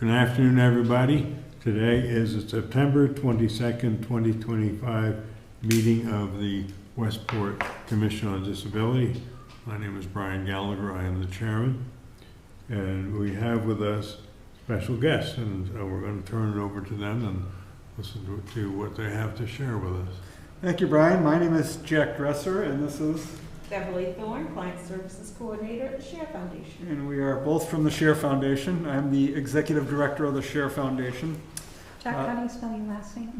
Good afternoon, everybody. Today is the September 22nd, 2025 meeting of the Westport Commission on Disability. My name is Brian Gallagher. I am the chairman. And we have with us special guests, and we're going to turn it over to them and listen to what they have to share with us. Thank you, Brian. My name is Jack Dresser, and this is Beverly Thorne, Client Services Coordinator at the Share Foundation. And we are both from the Share Foundation. I'm the Executive Director of the Share Foundation. Jack, how do you spell your last name?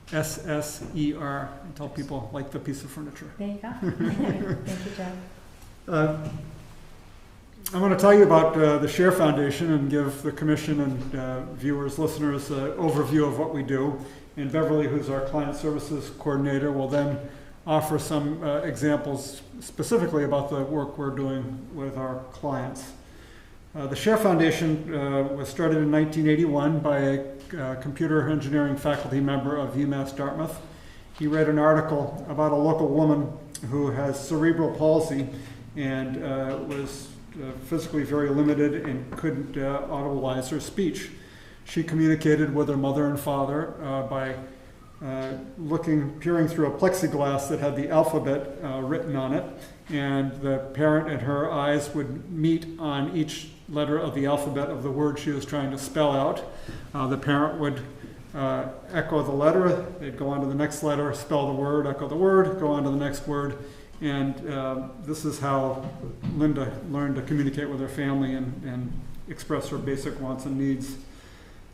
Dresser. I tell people like the piece of furniture. There you go. Thank you, Jack. I'm going to tell you about the Share Foundation and give the Commission and viewers, listeners, an overview of what we do. And Beverly, who's our Client Services Coordinator, will then offer some examples specifically about the work we're doing with our clients. The Share Foundation was started in 1981 by a computer engineering faculty member of UMass Dartmouth. He read an article about a local woman who has cerebral palsy and was physically very limited and couldn't audibilize her speech. She communicated with her mother and father by peering through a plexiglass that had the alphabet written on it, and the parent and her eyes would meet on each letter of the alphabet of the word she was trying to spell out. The parent would echo the letter, they'd go on to the next letter, spell the word, echo the word, go on to the next word, and this is how Linda learned to communicate with her family and express her basic wants and needs.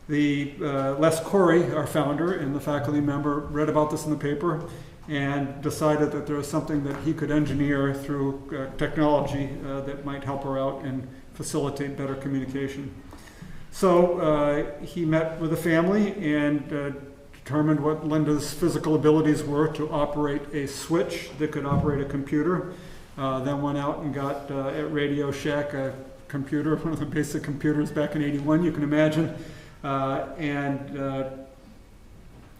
Les Corey, our founder and the faculty member, read about this in the paper and decided that there was something that he could engineer through technology that might help her out and facilitate better communication. So he met with the family and determined what Linda's physical abilities were to operate a switch that could operate a computer. Then went out and got at Radio Shack a computer, one of the basic computers back in '81, you can imagine. And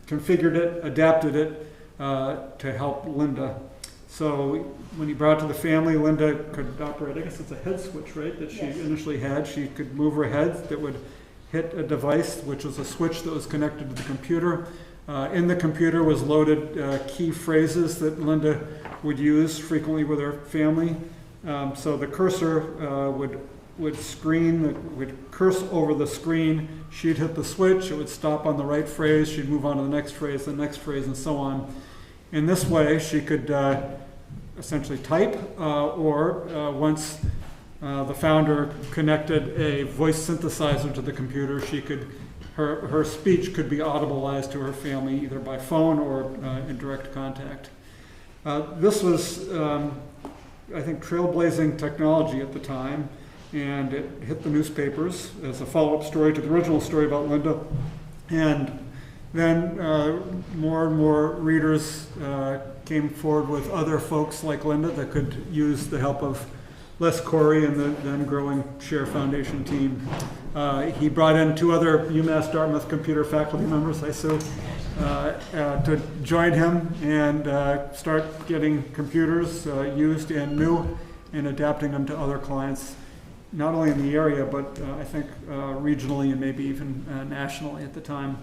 configured it, adapted it to help Linda. So when he brought it to the family, Linda could operate, I guess it's a head switch, right, that she initially had. She could move her head that would hit a device, which was a switch that was connected to the computer. In the computer was loaded key phrases that Linda would use frequently with her family. So the cursor would curse over the screen. She'd hit the switch, it would stop on the right phrase, she'd move on to the next phrase, and so on. In this way, she could essentially type, or once the founder connected a voice synthesizer to the computer, her speech could be audibleized to her family either by phone or in direct contact. This was, I think, trailblazing technology at the time. And it hit the newspapers as a follow-up story to the original story about Linda. And then more and more readers came forward with other folks like Linda that could use the help of Les Corey and the then growing Share Foundation team. He brought in two other UMass Dartmouth computer faculty members, to join him and start getting computers used and new and adapting them to other clients, not only in the area, but I think regionally and maybe even nationally at the time.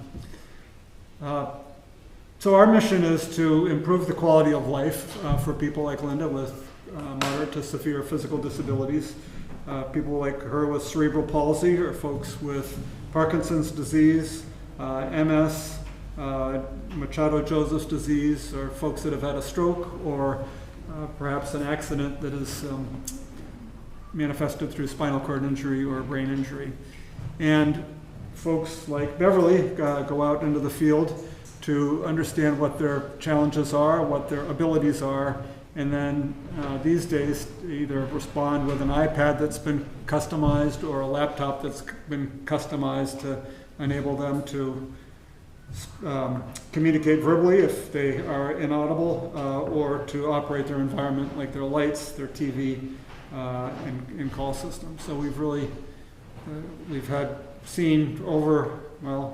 So our mission is to improve the quality of life for people like Linda with moderate to severe physical disabilities, people like her with cerebral palsy, or folks with Parkinson's disease, MS, Machado-Joseph's disease, or folks that have had a stroke, or perhaps an accident that is manifested through spinal cord injury or brain injury. And folks like Beverly go out into the field to understand what their challenges are, what their abilities are, and then these days either respond with an iPad that's been customized or a laptop that's been customized to enable them to communicate verbally if they are inaudible, or to operate their environment like their lights, their TV, and call system. So we've seen over,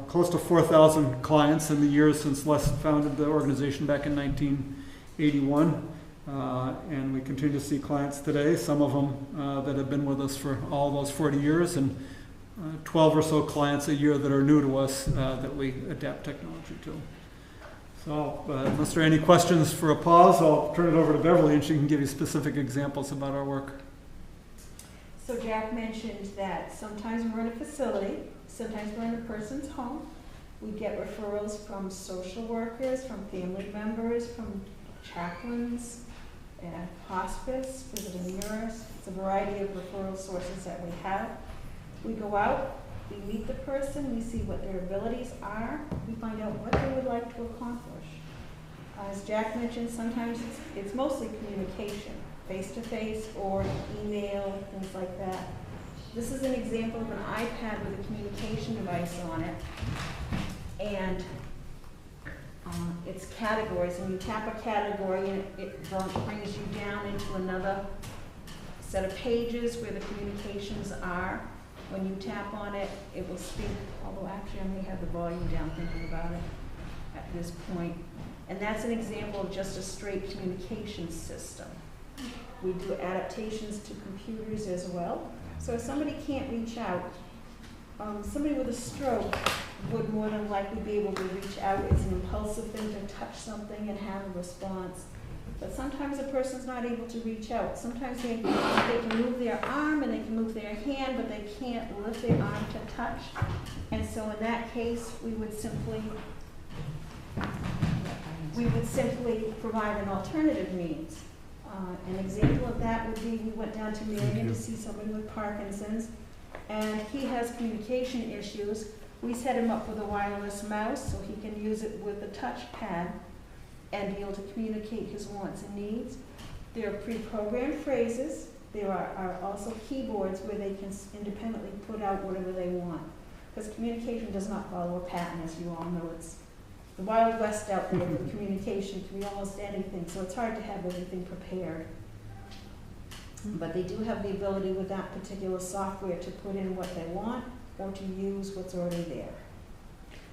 close to 4,000 clients in the years since Les founded the organization back in 1981. And we continue to see clients today, some of them that have been with us for all those 40 years, and 12 or so clients a year that are new to us that we adapt technology to. So unless there are any questions for a pause, I'll turn it over to Beverly and she can give you specific examples about our work. So Jack mentioned that sometimes we're in a facility, sometimes we're in a person's home. We get referrals from social workers, from family members, from chaplains, hospice, visiting nurse. It's a variety of referral sources that we have. We go out, we meet the person, we see what their abilities are, we find out what they would like to accomplish. As Jack mentioned, sometimes it's mostly communication, face-to-face or email, things like that. This is an example of an iPad with a communication device on it. And it's categories, and you tap a category and it brings you down into another set of pages where the communications are. When you tap on it, it will speak, although actually I may have the volume down thinking about it at this point. And that's an example of just a straight communication system. We do adaptations to computers as well. So if somebody can't reach out, somebody with a stroke would more than likely be able to reach out. It's an impulsive thing to touch something and have a response. But sometimes a person's not able to reach out. Sometimes they can move their arm and they can move their hand, but they can't lift their arm to touch. And so in that case, we would simply provide an alternative means. An example of that would be we went down to Marion to see somebody with Parkinson's, and he has communication issues. We set him up with a wireless mouse so he can use it with the touchpad and be able to communicate his wants and needs. There are pre-programmed phrases. There are also keyboards where they can independently put out whatever they want. Because communication does not follow a pattern, as you all know. It's the Wild West out there with communication can be almost anything, so it's hard to have everything prepared. But they do have the ability with that particular software to put in what they want or to use what's already there.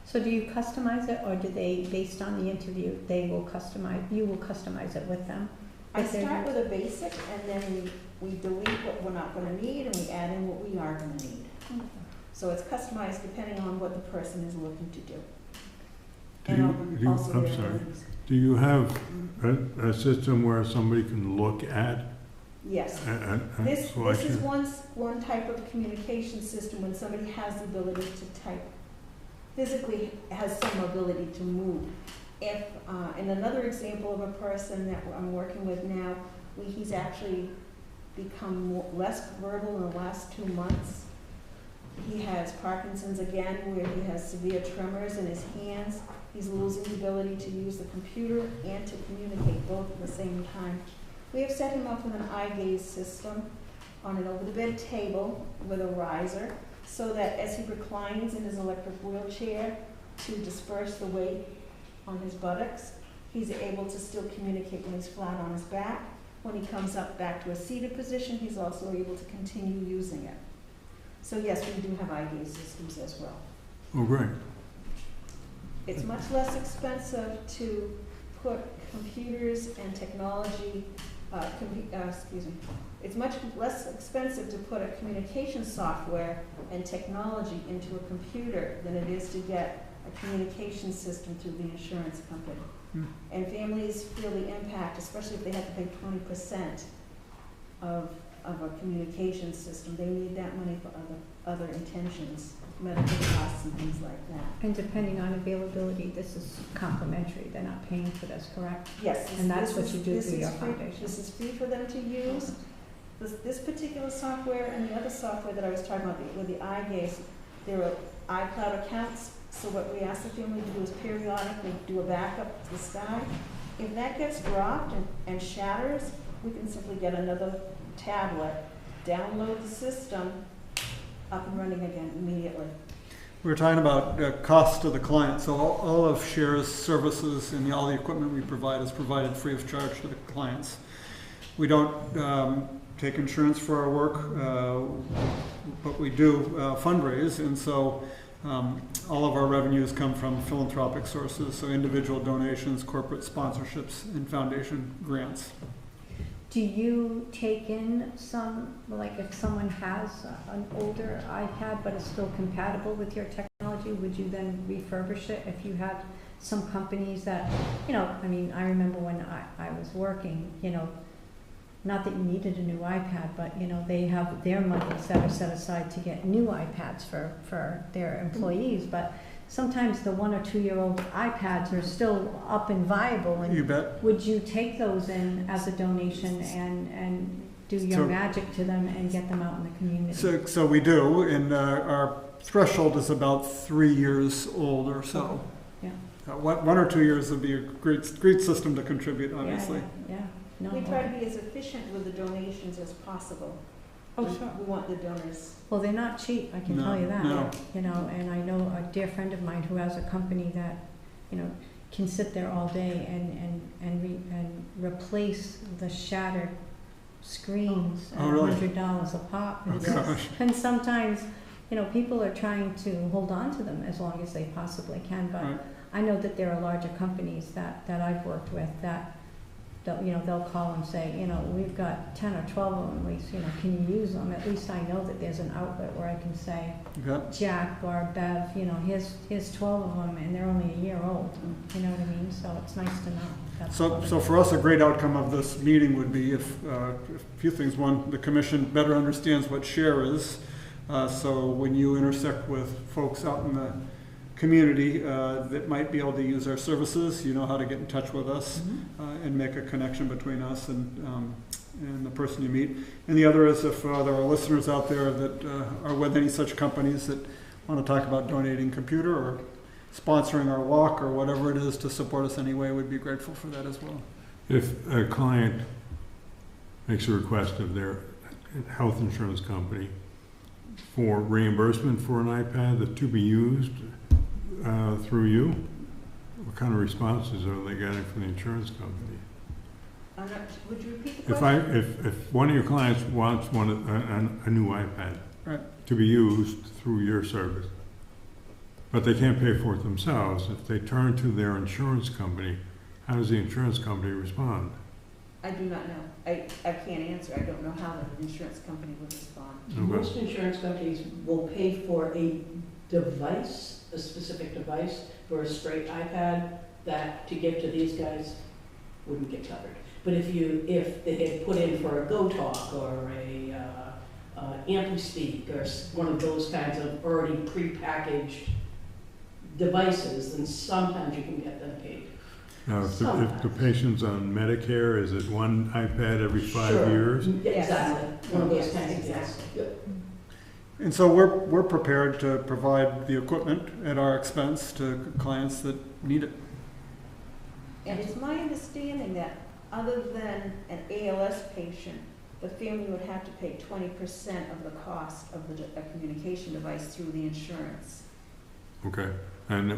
So do you customize it, or do they, based on the interview, you will customize it with them? I start with a basic, and then we delete what we're not going to need, and we add in what we are going to need. So it's customized depending on what the person is looking to do. Do you have a system where somebody can look at? Yes. This is one type of communication system when somebody has the ability to type, physically has some ability to move. If, and another example of a person that I'm working with now, he's actually become less verbal in the last 2 months. He has Parkinson's again, where he has severe tremors in his hands. He's losing the ability to use the computer and to communicate both at the same time. We have set him up with an eye gaze system on an over-the-bed table with a riser, so that as he reclines in his electric wheelchair to disperse the weight on his buttocks, he's able to still communicate when he's flat on his back. When he comes up back to a seated position, he's also able to continue using it. So yes, we do have eye gaze systems as well. Oh, great. It's much less expensive to put computers and technology, it's much less expensive to put a communication software and technology into a computer than it is to get a communication system through the insurance company. And families feel the impact, especially if they have to pay 20% of a communication system. They need that money for other intentions, medical costs and things like that. And depending on availability, this is complimentary. They're not paying for this, correct? Yes. And that's what you do through your foundation. This is free for them to use. This particular software and the other software that I was talking about with the eye gaze, there are iCloud accounts. So what we ask the family to do is periodically do a backup to the sky. If that gets dropped and shatters, we can simply get another tablet, download the system, up and running again immediately. We were talking about cost to the client. So all of SHARE's services and all the equipment we provide is provided free of charge to the clients. We don't take insurance for our work, but we do fundraise, and so all of our revenues come from philanthropic sources, so individual donations, corporate sponsorships, and foundation grants. Do you take in some, like if someone has an older iPad but is still compatible with your technology, would you then refurbish it if you had some companies that, you know, I mean, I remember when I was working, you know, not that you needed a new iPad, but, you know, they have their monies that are set aside to get new iPads for their employees, but sometimes the 1 or 2 year old iPads are still up and viable, and You bet. would you take those in as a donation and do your So- magic to them and get them out in the community? So we do, and our threshold is about 3 years old or so. Yeah. 1 or 2 years would be a great system to contribute, obviously. Yeah. No, We try to be as efficient with the donations as possible. Oh, We- sure. We want the donors. Well, they're not cheap, I can No, tell you that. no. You know, and I know a dear friend of mine who has a company that, you know, can sit there all day and replace the shattered screens at Oh, really? $100 a pop. Oh, And, gosh. and sometimes, you know, people are trying to hold on to them as long as they possibly can. But Right. I know that there are larger companies that I've worked with that, you know, they'll call and say, you know, we've got 10 or 12 of them, can you use them? At least I know that there's an outlet where I can say, Yeah. Jack or Bev, you know, here's 12 of them and they're only a year old. You know what I mean? So it's nice to know. That's So for us, a great outcome of this meeting would be if a few things. One, the commission better understands what SHARE is. So when you intersect with folks out in the community that might be able to use our services, you know how to get in touch with us and make a connection between us and the person you meet. And the other is if there are listeners out there that are with any such companies that want to talk about donating computer or sponsoring our walk or whatever it is to support us anyway, we'd be grateful for that as well. If a client makes a request of their health insurance company for reimbursement for an iPad that to be used through you, what kind of responses are they getting from the insurance company? Would you repeat the If question? if one of your clients wants a new iPad Right. to be used through your service, but they can't pay for it themselves, if they turn to their insurance company, how does the insurance company respond? I do not know. I can't answer. I don't know how the insurance company would respond. Okay. Most insurance companies will pay for a device, a specific device for a straight iPad that to give to these guys wouldn't get covered. But if they had put in for a GoTalk or a AmpliSpeak or one of those kinds of already prepackaged devices, then sometimes you can get them paid. Now, if the patient's on Medicare, is it one iPad every 5 Sure. years? Exactly, one of those Yes, kinds of things. exactly. Yep. And so we're prepared to provide the equipment at our expense to clients that need it. And it's my understanding that other than an ALS patient, the family would have to pay 20% of the cost of a communication device through the insurance. Okay, and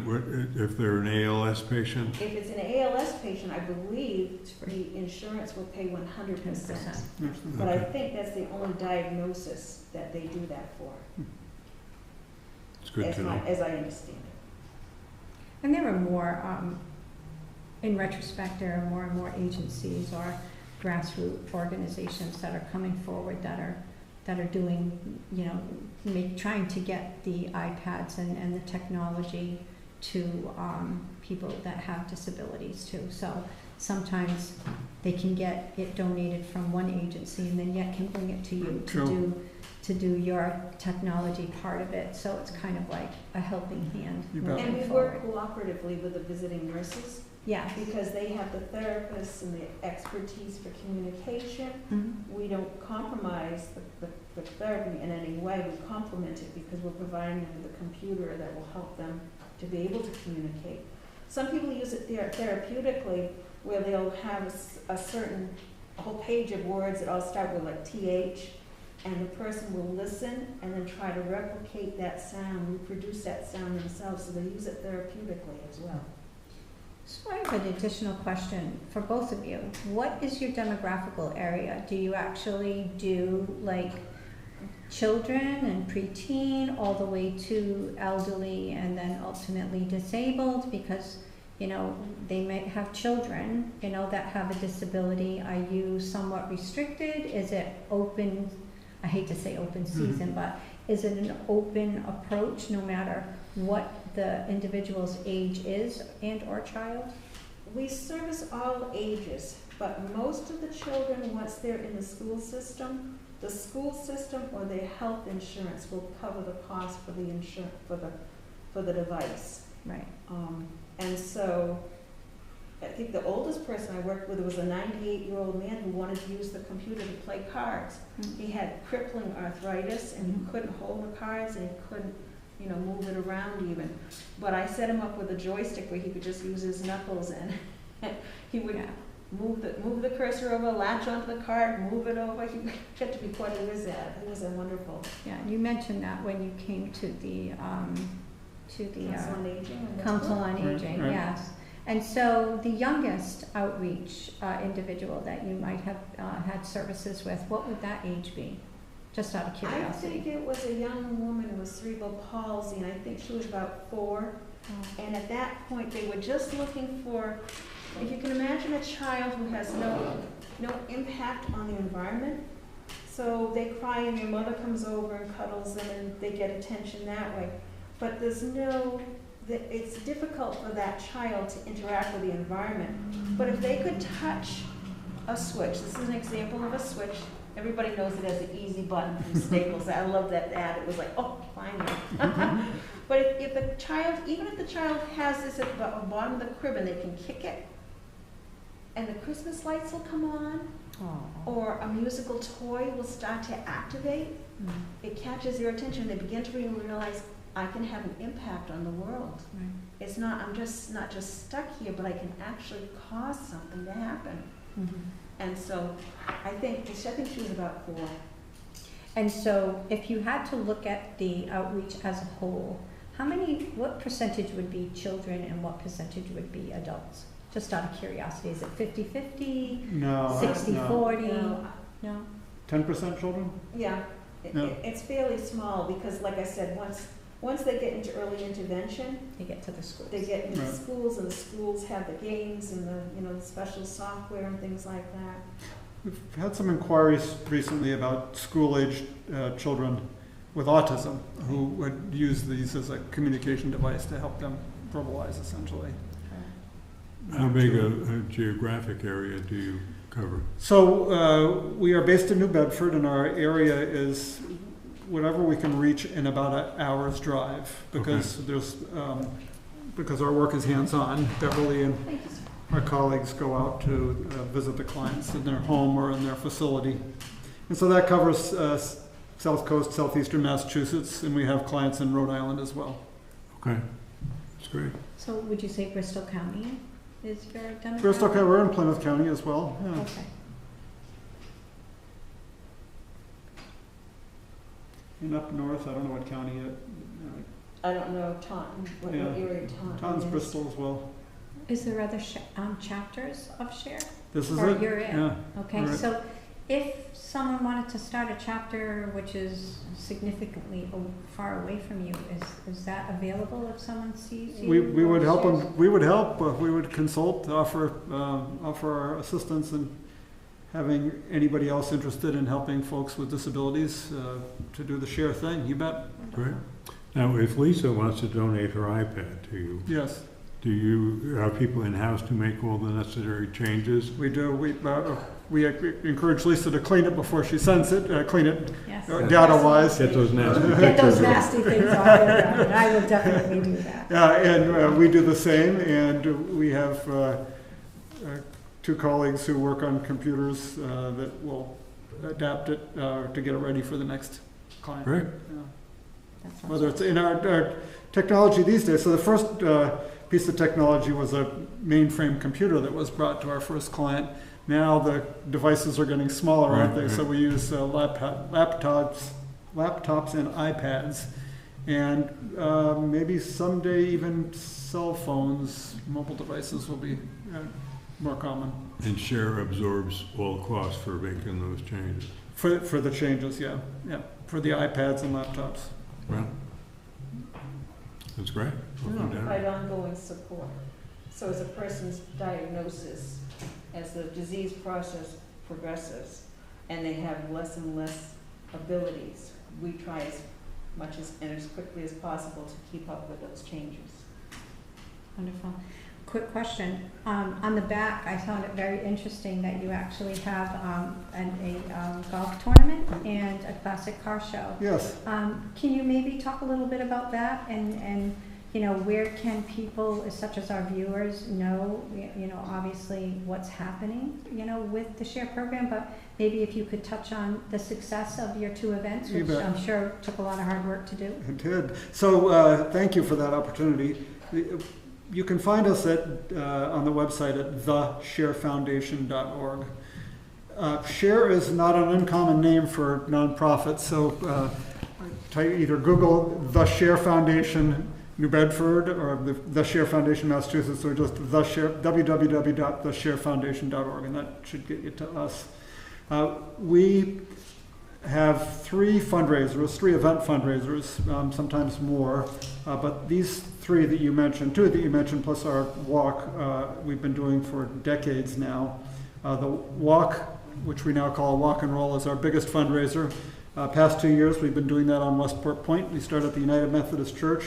if they're an ALS patient, If it's an ALS patient, I believe the insurance will pay 100%. But I Okay. think that's the only diagnosis that they do that for, it's good to know. as I understand it. And there are more, in retrospect, there are more and more agencies or grassroots organizations that are coming forward that are doing, you know, trying to get the iPads and the technology to people that have disabilities too. So sometimes they can get it donated from one agency and then yet can bring it to you True. to do your technology part of it. So it's kind of like a helping hand You bet. And moving we work forward. cooperatively with the visiting nurses Yeah. because they have the therapists and the expertise for communication. Mhm. We don't compromise the therapy in any way. We complement it because we're providing them with a computer that will help them to be able to communicate. Some people use it therapeutically where they'll have a whole page of words that all start with like TH, and the person will listen and then try to replicate that sound, reproduce that sound themselves, so they use it therapeutically as well. So I have an additional question for both of you. What is your demographical area? Do you actually do like children and preteen all the way to elderly and then ultimately disabled? Because, you know, they may have children, you know, that have a disability. Are you somewhat restricted? Is it open, I hate to say open season, but is it an open approach no matter what the individual's age is and or child? We service all ages, but most of the children, once they're in the school system or their health insurance will cover the cost for the insurance, for the device. Right. And so, I think the oldest person I worked with was a 98-year-old man who wanted to use the computer to play cards. He had crippling arthritis and he couldn't hold the cards and he couldn't, you know, move it around even. But I set him up with a joystick where he could just use his knuckles and he would move the cursor over, latch onto the card, move it over. He got to be quite a wizard. It was wonderful. Yeah, and you mentioned that when you came to the Council on Aging. Council on Aging, Right. yes. And so the youngest outreach individual that you might have had services with, what would that age be? Just out of I curiosity. think it was a young woman with cerebral palsy, and I think she was about 4. And at that point, they were just looking for, if you can imagine a child who has no impact on the environment. So they cry and their mother comes over and cuddles them and they get attention that way. But it's difficult for that child to interact with the environment. But if they could touch a switch, this is an example of a switch. Everybody knows it as an easy button from Staples. I love that ad. It was like, oh, finally. But if the child, even if the child has this at the bottom of the crib and they can kick it, and the Christmas lights will come on, or a musical toy will start to activate, it catches their attention. They begin to realize, I can have an impact on the world. Right. It's not, I'm just not just stuck here, but I can actually cause something to happen. And so I think she was about 4. And so if you had to look at the outreach as a whole, what percentage would be children and what percentage would be adults? Just out of curiosity, is it 50-50, No. 60-40? No. No? 10% children? Yeah, No. it's fairly small because, like I said, once they get into early intervention, They get to the schools. they get into Right. schools, and the schools have the games and the special software and things like that. We've had some inquiries recently about school-aged children with autism who would use these as a communication device to help them verbalize, essentially. How big a geographic area do you cover? So we are based in New Bedford, and our area is whatever we can reach in about an hour's drive, because because our work is hands-on. Beverly and our colleagues go out to visit the clients in their home or in their facility. And so that covers South Coast, southeastern Massachusetts, and we have clients in Rhode Island as well. Okay, that's great. So would you say Bristol County is your demographic? Bristol County, we're in Plymouth County as well. Yeah. Okay. And up north, I don't know what county it. I don't know what Yeah. area Taunton Taunton's is. Bristol as well. Is there other chapters of SHARE? This is Or it. you're it? Yeah. Okay, Right. so if someone wanted to start a chapter which is significantly far away from you, is that available if someone sees you? We would or help shares? them. We would help. We would consult, offer our assistance in having anybody else interested in helping folks with disabilities to do the SHARE thing. You bet. Great. Now, if Lisa wants to donate her iPad to you, Yes, do you have people in-house to make all the necessary changes? we do. We encourage Lisa to clean it before she sends it. Clean it Yes. data-wise. Get those nasty Get pictures. those nasty things off your ground. I will definitely do that. And we do the same. And we have 2 colleagues who work on computers that will adapt it to get it ready for the next client. Great. Yeah. That sounds Whether it's in our technology these days. So the first piece of technology was a mainframe computer that was brought to our first client. Now the devices are getting smaller, aren't they? Right. So we use laptops and iPads, and maybe someday even cell phones, mobile devices will be more common. And SHARE absorbs all costs for making those changes. For the changes, yeah, for the iPads and laptops. Well, that's great. We provide ongoing support. So as a person's diagnosis, as the disease process progresses, and they have less and less abilities, we try as much as and as quickly as possible to keep up with those changes. Wonderful. Quick question. On the back, I found it very interesting that you actually have a golf tournament and a classic car show. Yes. Can you maybe talk a little bit about that and you know, where can people, such as our viewers, know, you know, obviously what's happening, you know, with the SHARE program, but maybe if you could touch on the success of your two events, You which bet. I'm sure took a lot of hard work to do. It did. So thank you for that opportunity. You can find us on the website at thesharefoundation.org. SHARE is not an uncommon name for nonprofits, so either Google the SHARE Foundation New Bedford or the SHARE Foundation Massachusetts, or just www.thesharefoundation.org, and that should get you to us. We have three event fundraisers, sometimes more, but these three that you mentioned, two that you mentioned, plus our walk, we've been doing for decades now. The walk, which we now call Walk and Roll, is our biggest fundraiser. Past 2 years, we've been doing that on Westport Point. We started at the United Methodist Church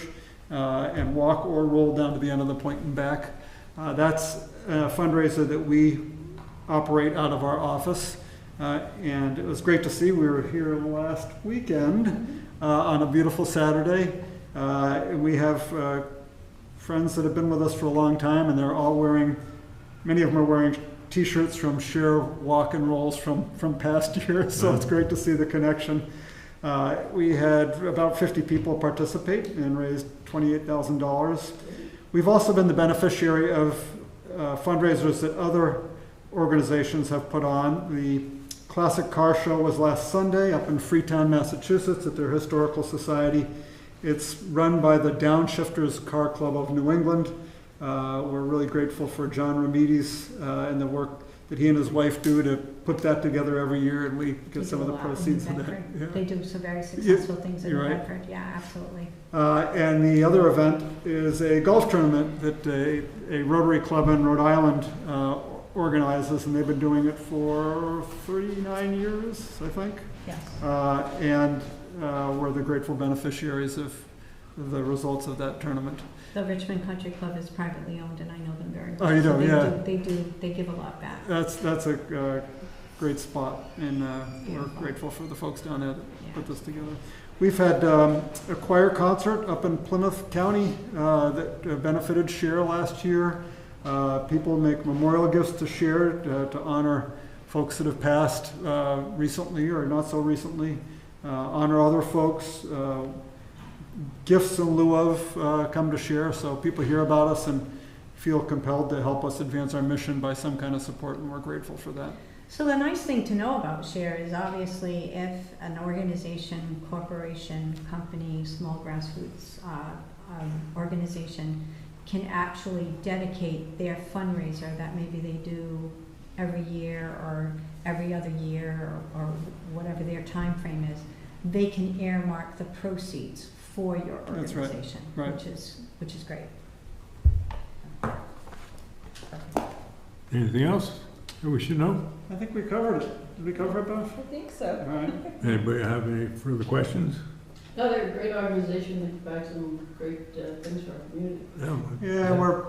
and walk or roll down to the end of the point and back. That's a fundraiser that we operate out of our office. And it was great to see. We were here last weekend on a beautiful Saturday. We have friends that have been with us for a long time, and they're all wearing, many of them are wearing T-shirts from SHARE Walk and Rolls from past years, so it's great to see the connection. We had about 50 people participate and raised $28,000. We've also been the beneficiary of fundraisers that other organizations have put on. The Classic Car Show was last Sunday up in Freetown, Massachusetts at their Historical Society. It's run by the Downshifters Car Club of New England. We're really grateful for John Ramirez and the work that he and his wife do to put that together every year, and we get some of the proceeds of that. Yeah. They do some very successful things in you're right. Bedford. Yeah, absolutely. And the other event is a golf tournament that a Rotary Club in Rhode Island organizes, and they've been doing it for 39 years, I think. Yes. And we're the grateful beneficiaries of the results of that tournament. The Richmond Country Club is privately owned, and I know them very well. Oh, you do, yeah. They give a lot back. That's a great spot, and we're Beautiful. grateful for the folks down there that Yeah. put this together. We've had a choir concert up in Plymouth County that benefited SHARE last year. People make memorial gifts to SHARE to honor folks that have passed recently or not so recently, honor other folks. Gifts in lieu of come to SHARE, so people hear about us and feel compelled to help us advance our mission by some kind of support, and we're grateful for that. So the nice thing to know about SHARE is obviously if an organization, corporation, company, small grassroots organization can actually dedicate their fundraiser that maybe they do every year or every other year or whatever their time frame is, they can earmark the proceeds for your That's right. organization, Right. which is great. Anything else that we should know? I think we covered it. Did we cover it, Beth? I think so. All right. Anybody have any further questions? No, they're a great organization, they provide some great things for our community. Yeah, we're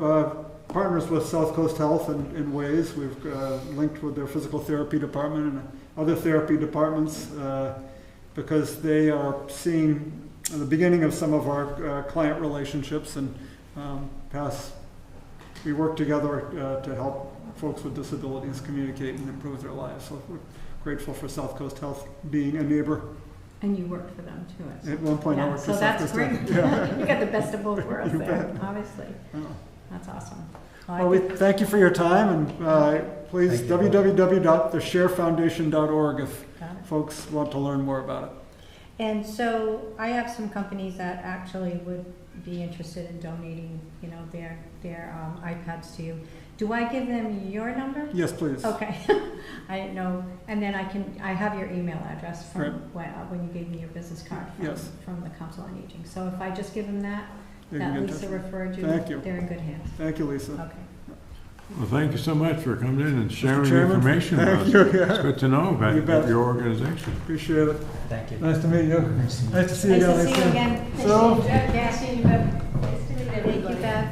partners with South Coast Health in ways. We've linked with their physical therapy department and other therapy departments because they are seeing the beginning of some of our client relationships, and we work together to help folks with disabilities communicate and improve their lives. So we're grateful for South Coast Health being a neighbor. And you worked for them too. At one point, I Yeah, worked so for South that's Coast great. Health. Yeah. You got the best of both worlds You there, bet. obviously. Oh. That's awesome. Well, we thank you for your time, and please www.thesharefoundation.org if Got it. folks want to learn more about it. And so I have some companies that actually would be interested in donating, you know, their iPads to you. Do I give them your number? Yes, please. Okay. I didn't know. And then I have your email address from Right. when you gave me your business card Yes. from the Council on Aging. So if I just give them that You can get in Lisa touch. referred you, Thank you. they're in good hands. Thank you, Lisa. Okay. Well, thank you so much for coming in and sharing the Chairman, information with us. thank you, It's yeah. good to know You bet. about your organization. Appreciate it. Thank you. Nice to meet you. Nice to see you Nice again. to see you Lisa. again. So, Yeah, see you, Bev. Thank you, Bev.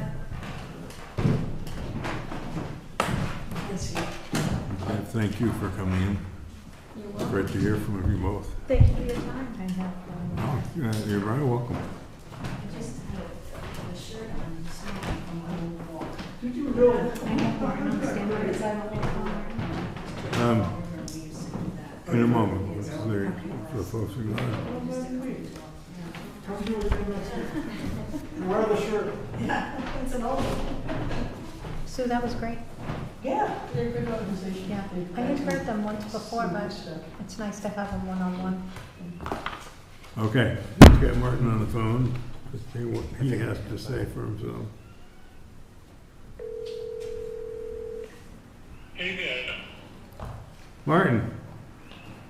Thank you for coming in. You're It's welcome. great to hear from you both. Thank you for your time. I have, Oh, you're very welcome. I just had a shirt on this morning from my old walk. I have Martin on standby. In a moment, for the folks who know. wear the shirt. It's an old one. Sue, that was great. Yeah, they're a good organization. Yeah, I had heard them once before, but it's nice to have them one-on-one. Okay, let's get Martin on the phone to see what he has to say for himself. Hey there. Martin,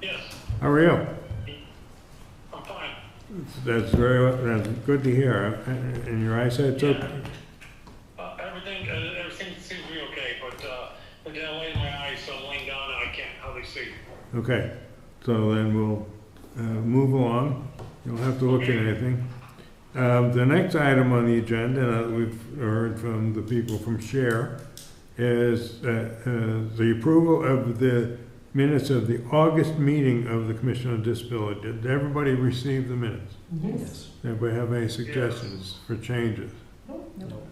Yes, how are you? I'm fine. That's good to hear. And your eyesight's okay? Everything seems to be okay, but the delay in my eyes, so I'm laying down and I can't hardly see. Okay, so then we'll move along. You don't have to look at anything. The next item on the agenda, we've heard from the people from SHARE, is the approval of the minutes of the August meeting of the Commission on Disability. Did everybody receive the minutes? Yes. Anybody have any suggestions for changes? Nope.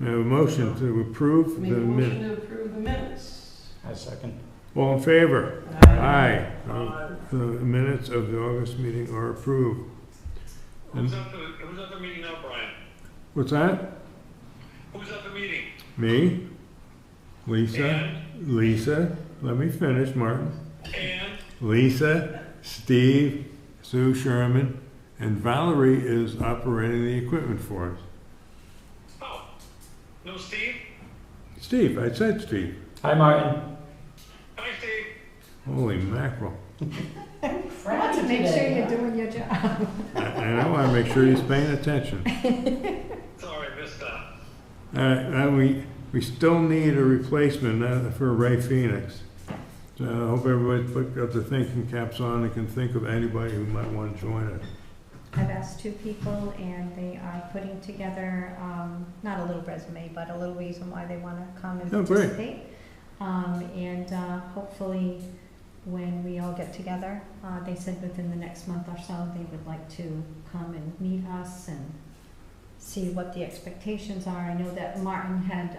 We have a motion to approve the Make a minutes. motion to approve the minutes. I second. All in favor? Aye. The minutes of the August meeting are approved. Who's at the meeting now, Brian? What's that? Who's at the meeting? Me? Lisa? And? Lisa? Let me finish, Martin. And? Lisa, Steve, Sue Sherman, and Valerie is operating the equipment for us. Oh, no Steve? Steve, I said Steve. Hi, Martin. Hi, Steve. Holy mackerel. I want to make sure you're doing your job. I want to make sure he's paying attention. Sorry, I missed that. We still need a replacement for Ray Phoenix. So I hope everybody's got their thinking caps on and can think of anybody who might want to join us. I've asked 2 people, and they are putting together, not a little resume, but a little reason why they want to come and Oh, great. participate. And hopefully, when we all get together, they said within the next month or so, they would like to come and meet us and see what the expectations are. I know that Martin had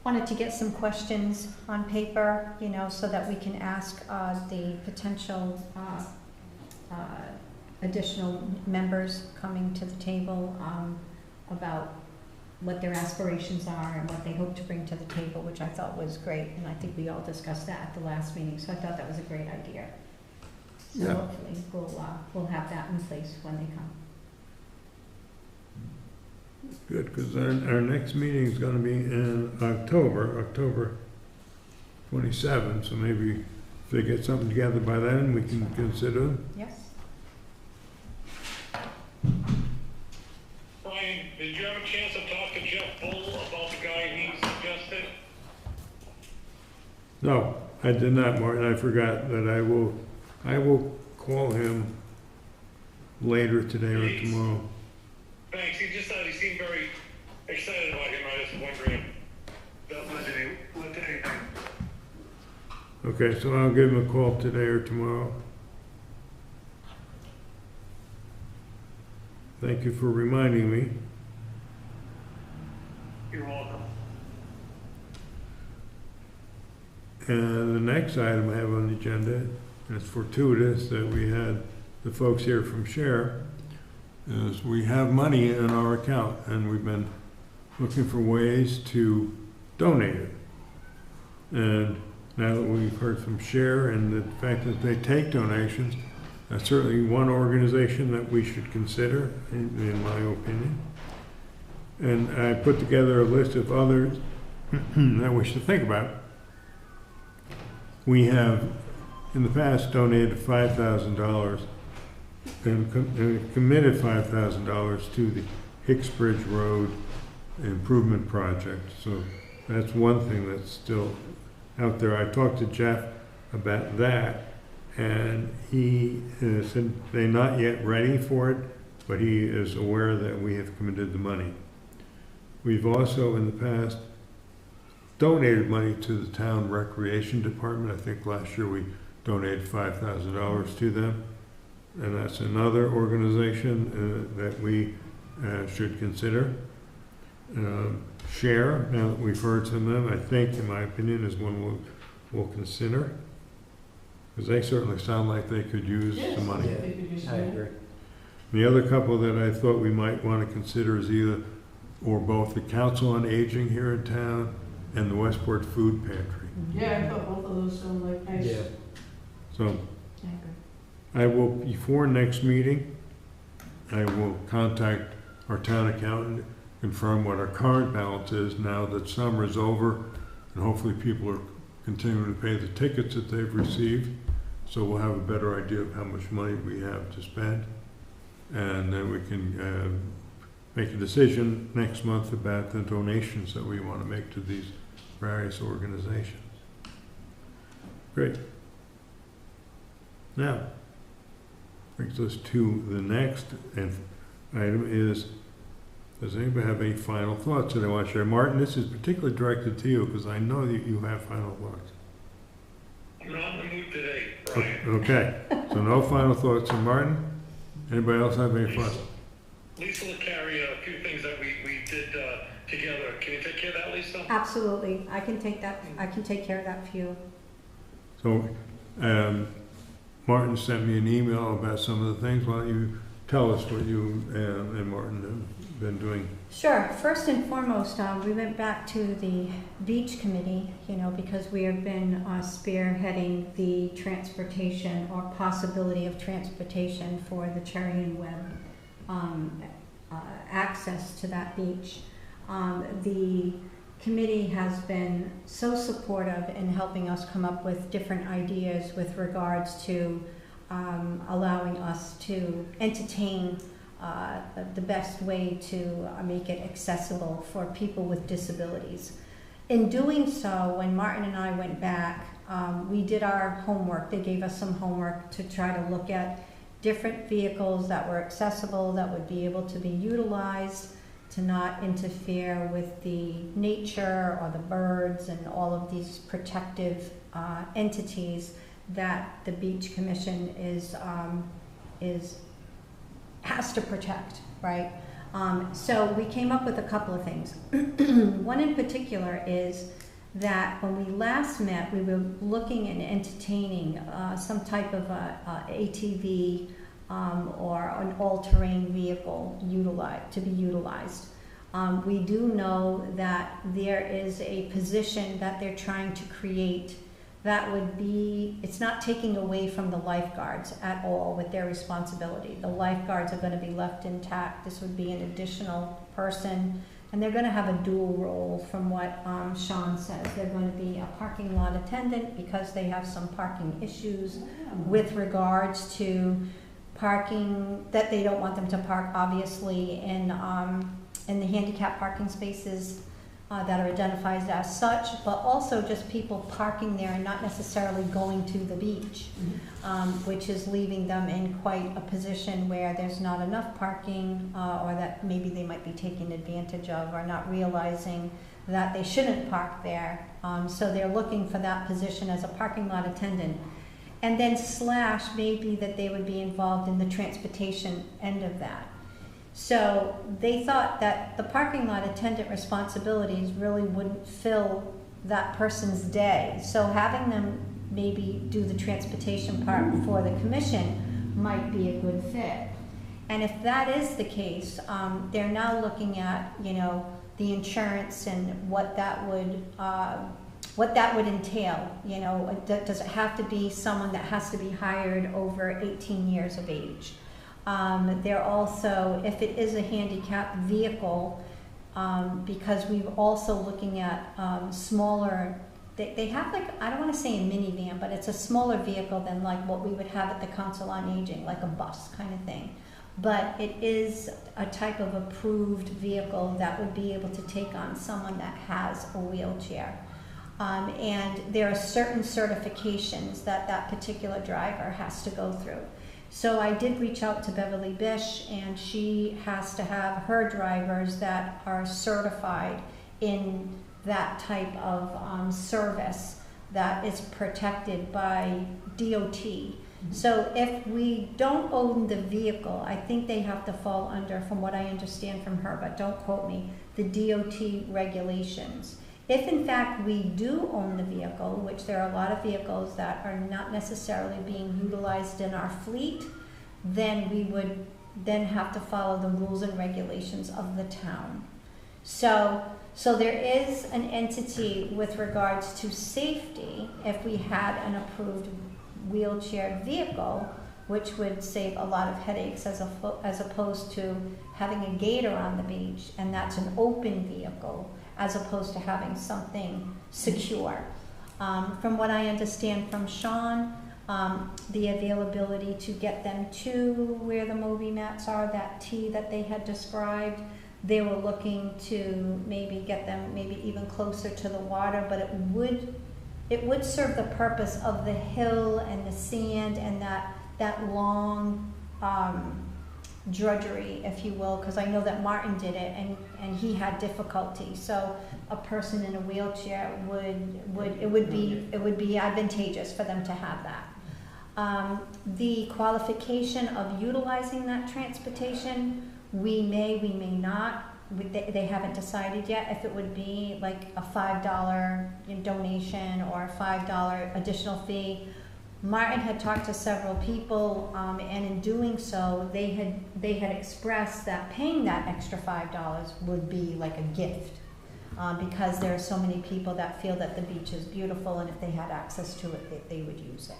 wanted to get some questions on paper, you know, so that we can ask the potential additional members coming to the table about what their aspirations are and what they hope to bring to the table, which I thought was great, and I think we all discussed that at the last meeting, so I thought that was a great idea. So Yeah. hopefully we'll have that in place when they come. Good, because our next meeting is going to be in October 27th, so maybe if they get something together by then, we can consider it. Yes? Brian, did you have a chance to talk to Jeff Bull about the guy he suggested? No, I did not, Martin. I forgot that I will call him later today or Please. tomorrow. Thanks, he just said he seemed very excited about him, I was wondering if that led to anything. Okay, so I'll give him a call today or tomorrow. Thank you for reminding me. You're welcome. And the next item I have on the agenda, and it's fortuitous that we had the folks here from SHARE, is we have money in our account, and we've been looking for ways to donate it. And now that we've heard from SHARE and the fact that they take donations, that's certainly one organization that we should consider, in my opinion. And I put together a list of others that we should think about. We have, in the past, donated $5,000 and committed $5,000 to the Hicks Bridge Road Improvement Project. So That's one thing that's still out there. I talked to Jeff about that, and he said they're not yet ready for it, but he is aware that we have committed the money. We've also, in the past, donated money to the town recreation department. I think last year we donated $5,000 to them. And that's another organization that we should consider. Share, now that we've heard from them, I think, in my opinion, is one we'll consider. Because they certainly sound like they could use Yes, some money. yeah, they could use some I money. agree. The other couple that I thought we might want to consider is either or both the Council on Aging here in town and the Westport Food Pantry. Yeah, I thought both of those sound like nice. Yeah. So I agree. I will, before next meeting, I will contact our town accountant, confirm what our current balance is now that summer is over, and hopefully people are continuing to pay the tickets that they've received. So we'll have a better idea of how much money we have to spend. And then we can make a decision next month about the donations that we want to make to these various organizations. Great. Now, brings us to the next item is, does anybody have any final thoughts that they want to share? Martin, this is particularly directed to you because I know that you have final thoughts. I'm not in the mood today, Brian. Okay, so no final thoughts from Martin? Anybody else have any thoughts? Lisa will carry a few things that we did together. Can you take care of that, Lisa? Absolutely, I can take that, I can take care of that for you. So, Martin sent me an email about some of the things. Why don't you tell us what you and Martin have been doing? Sure. First and foremost, we went back to the beach committee, because we have been spearheading the transportation or possibility of transportation for the Cherry and Webb access to that beach. The committee has been so supportive in helping us come up with different ideas with regards to allowing us to entertain the best way to make it accessible for people with disabilities. In doing so, when Martin and I went back, we did our homework. They gave us some homework to try to look at different vehicles that were accessible, that would be able to be utilized, to not interfere with the nature or the birds and all of these protective entities that the Beach Commission has to protect, right? So we came up with a couple of things. One in particular is that when we last met, we were looking and entertaining some type of ATV or an all-terrain vehicle to be utilized. We do know that there is a position that they're trying to create that would be, it's not taking away from the lifeguards at all with their responsibility. The lifeguards are going to be left intact. This would be an additional person, and they're going to have a dual role from what Sean says. They're going to be a parking lot attendant because they have some parking issues with regards to parking, that they don't want them to park obviously in the handicap parking spaces that are identified as such, but also just people parking there and not necessarily going to the beach, which is leaving them in quite a position where there's not enough parking, or that maybe they might be taken advantage of or not realizing that they shouldn't park there. So they're looking for that position as a parking lot attendant. And then / maybe that they would be involved in the transportation end of that. So they thought that the parking lot attendant responsibilities really wouldn't fill that person's day. So having them maybe do the transportation part for the commission might be a good fit. And if that is the case, they're now looking at, the insurance and what that would entail. Does it have to be someone that has to be hired over 18 years of age? They're also, if it is a handicapped vehicle, because we're also looking at smaller, they have like, I don't want to say a minivan, but it's a smaller vehicle than like what we would have at the Council on Aging, like a bus kind of thing. but it is a type of approved vehicle that would be able to take on someone that has a wheelchair. And there are certain certifications that that particular driver has to go through. So I did reach out to Beverly Bish, and she has to have her drivers that are certified in that type of service that is protected by DOT. So if we don't own the vehicle, I think they have to fall under, from what I understand from her, but don't quote me, the DOT regulations. If in fact we do own the vehicle, which there are a lot of vehicles that are not necessarily being utilized in our fleet, then we would then have to follow the rules and regulations of the town. So there is an entity with regards to safety if we had an approved wheelchair vehicle, which would save a lot of headaches as opposed to having a gate around the beach, and that's an open vehicle, as opposed to having something secure. From what I understand from Sean, the availability to get them to where the Moby mats are, that T that they had described, they were looking to maybe get them maybe even closer to the water, but it would serve the purpose of the hill and the sand and that long drudgery, if you will, because I know that Martin did it and he had difficulty. So a person in a wheelchair would be advantageous for them to have that. The qualification of utilizing that transportation, we may not. They haven't decided yet if it would be like a $5 donation or a $5 additional fee. Martin had talked to several people, and in doing so, they had expressed that paying that extra $5 would be like a gift, because there are so many people that feel that the beach is beautiful, and if they had access to it, they would use it.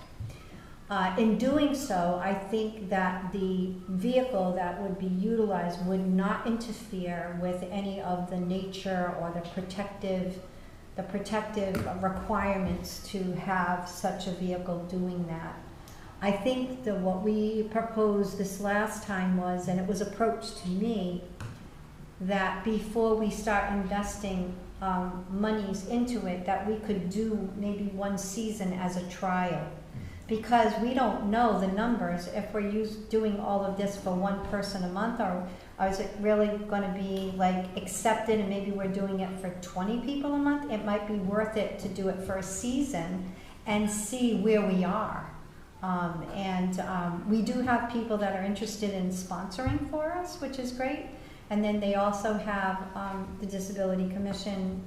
In doing so, I think that the vehicle that would be utilized would not interfere with any of the nature or the protective requirements to have such a vehicle doing that. I think that what we proposed this last time was, and it was approached to me, that before we start investing monies into it, that we could do maybe one season as a trial. Because we don't know the numbers if we're doing all of this for one person a month, or is it really going to be like accepted and maybe we're doing it for 20 people a month? It might be worth it to do it for a season and see where we are. We do have people that are interested in sponsoring for us, which is great. And then they also have the Disability Commission,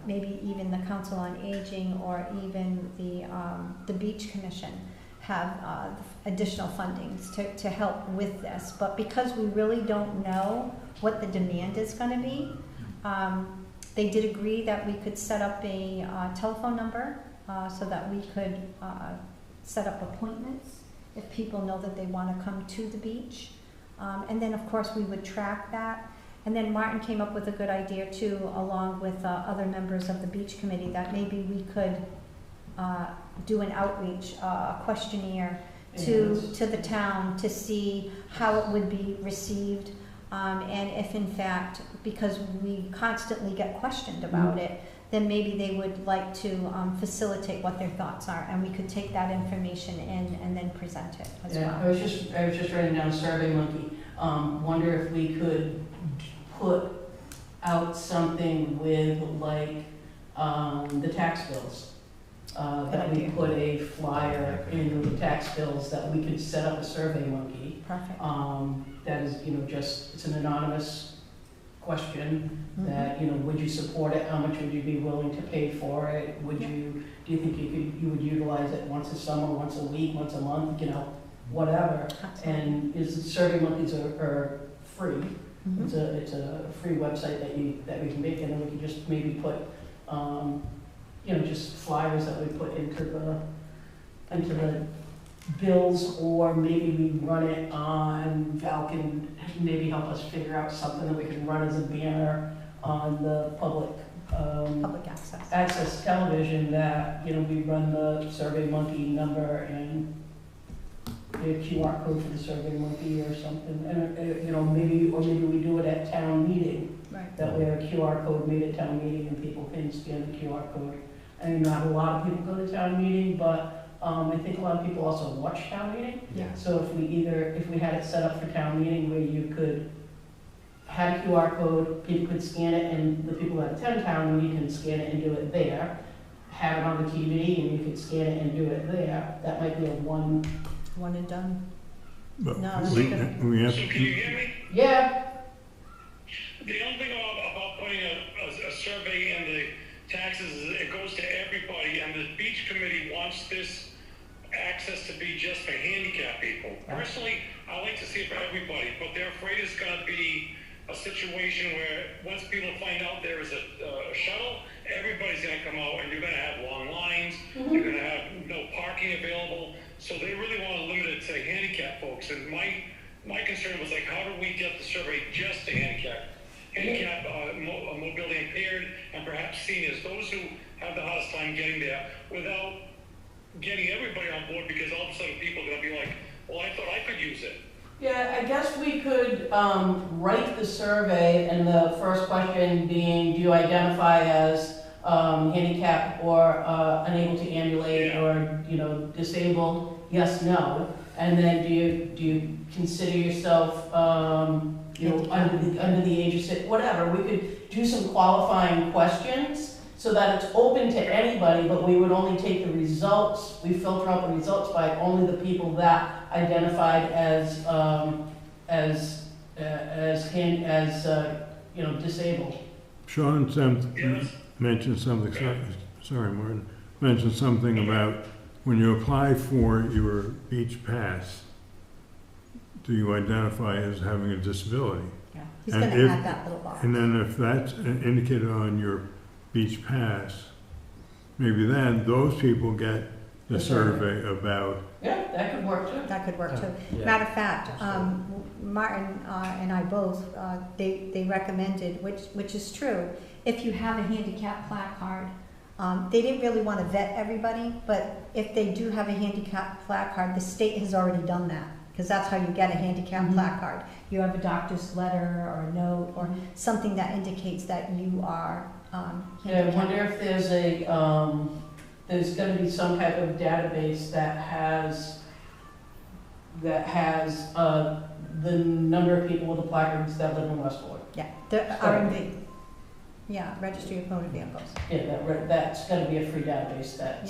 maybe even the Council on Aging, or even the Beach Commission have additional fundings to help with this. But because we really don't know what the demand is going to be, they did agree that we could set up a telephone number so that we could set up appointments if people know that they want to come to the beach. And then, of course, we would track that. And then Martin came up with a good idea too, along with other members of the beach committee, that maybe we could do an outreach, questionnaire to the town to see how it would be received, and if in fact, because we constantly get questioned about it, then maybe they would like to facilitate what their thoughts are, and we could take that information in and then present it as well. I was just writing down SurveyMonkey. Wonder if we could put out something with like the tax bills. That we put a flyer in the tax bills, that we could set up a SurveyMonkey. Perfect. That is, it's an anonymous question. That, would you support it? How much would you be willing to pay for it? Do you think you would utilize it once a summer, once a week, once a month, whatever? Absolutely. And SurveyMonkeys are free. It's a free website that we can make, and then we can just maybe put just flyers that we put into the bills, or maybe we run it on Val can maybe help us figure out something that we can run as a banner on the public access television, that we run the SurveyMonkey number, and a QR code for the survey monkey or something, and, maybe we do it at town meeting. Right. That we have a QR code made at town meeting and people can scan the QR code. I mean, not a lot of people go to town meeting, but, I think a lot of people also watch town meeting. Yeah. So if we had it set up for town meeting where you could have a QR code, people could scan it, and the people that attend town meeting can scan it and do it there. Have it on the TV and you could scan it and do it there. That might be a one. One and done. But No, that's we, good. we have So can you hear me? Yeah, The only thing about putting a survey in the taxes is it goes to everybody, and the beach committee wants this access to be just for handicapped people. Personally, I like to see it for everybody, but they're afraid it's gonna be a situation where once people find out there is a shuttle, everybody's gonna come out and you're gonna have long lines, you're gonna have no parking available, so they really wanna limit it to handicapped folks, and my concern was like, how do we get the survey just to handicapped, mobility impaired, and perhaps seniors, those who have the hardest time getting there, without getting everybody on board, because all of a sudden people are gonna be like, well, I thought I could use it. yeah, I guess we could, write the survey, and the first question being, do you identify as, handicapped or, unable to ambulate or, disabled? Yes, no. And then do you consider yourself, under the age of six, whatever. We could do some qualifying questions so that it's open to anybody, but we would only take the results, we filter out the results by only the people that identified as disabled. Sean Yes. mentioned something, sorry, Martin, mentioned something about when you apply for your beach pass, do you identify as having a disability? Yeah. He's And gonna if- add that little box. And then if that's indicated on your beach pass, maybe then those people get the The survey. survey about, Yeah, that could work too. That could work too. Yeah. Matter of fact, Martin and I both, they recommended, which is true, if you have a handicap placard, they didn't really want to vet everybody, but if they do have a handicap placard, the state has already done that, because that's how you get a handicap Mhm. placard. You have a doctor's letter or a note or something that indicates that you are Yeah, I handicapped. wonder if there's gonna be some type of database that has the number of people with the placards that live in Westport. Yeah, the RMV. Yeah, Registry of Motor Vehicles. Yeah, that's gonna be a free database a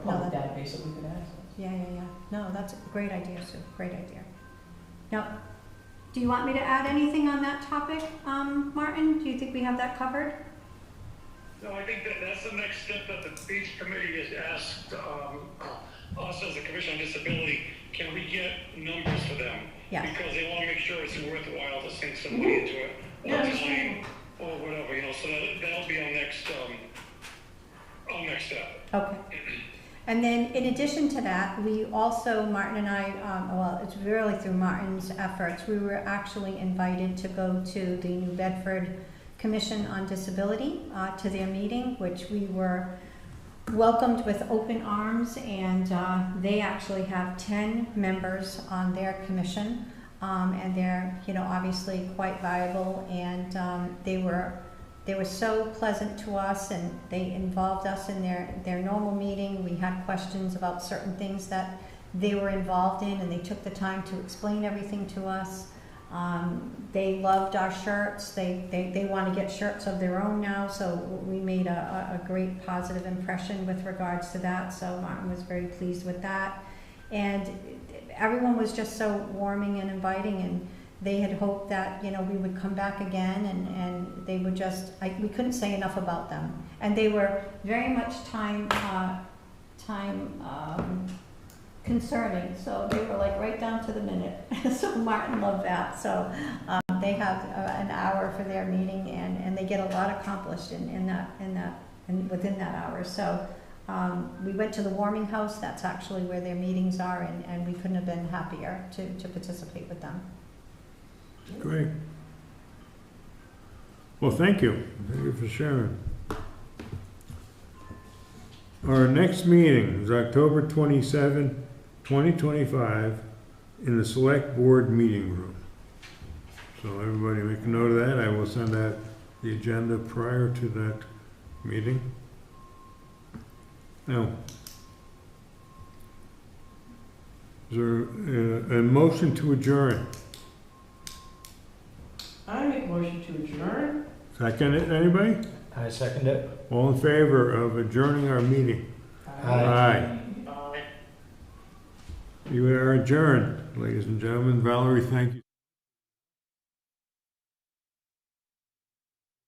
public database that we could access. Yeah. No, that's a great idea, Sue, great idea. Now, do you want me to add anything on that topic, Martin? Do you think we have that covered? No, I think that's the next step that the beach committee has asked, us as a Commission on Disability, can we get numbers for them? Yeah. Because they wanna make sure it's worthwhile to sink some money into it, Yeah, or that's time, or whatever, so that'll be our next step. Okay. And then in addition to that, we also, Martin and I, well, it's really through Martin's efforts, we were actually invited to go to the New Bedford Commission on Disability, to their meeting, which we were welcomed with open arms, and they actually have 10 members on their commission, and they're, obviously quite viable, and they were so pleasant to us, and they involved us in their normal meeting. We had questions about certain things that they were involved in, and they took the time to explain everything to us. They loved our shirts. They want to get shirts of their own now, so we made a great positive impression with regards to that. So Martin was very pleased with that. And everyone was just so warming and inviting, and they had hoped that, we would come back again, and they would just, we couldn't say enough about them. And they were very much time concerning, so they were like right down to the minute. So Martin loved that. So they have an hour for their meeting, and they get a lot accomplished within that hour. So we went to the warming house. That's actually where their meetings are, and we couldn't have been happier to participate with them. great. Well, thank you. Thank you for sharing. Our next meeting is October 27, 2025, in the Select Board Meeting Room. So everybody make a note of that. I will send out the agenda prior to that meeting. Now, is there a motion to adjourn? I make a motion to adjourn. Second it, anybody? I second it. All in favor of adjourning our meeting? Aye. You are adjourned, ladies and gentlemen. Valerie, thank you.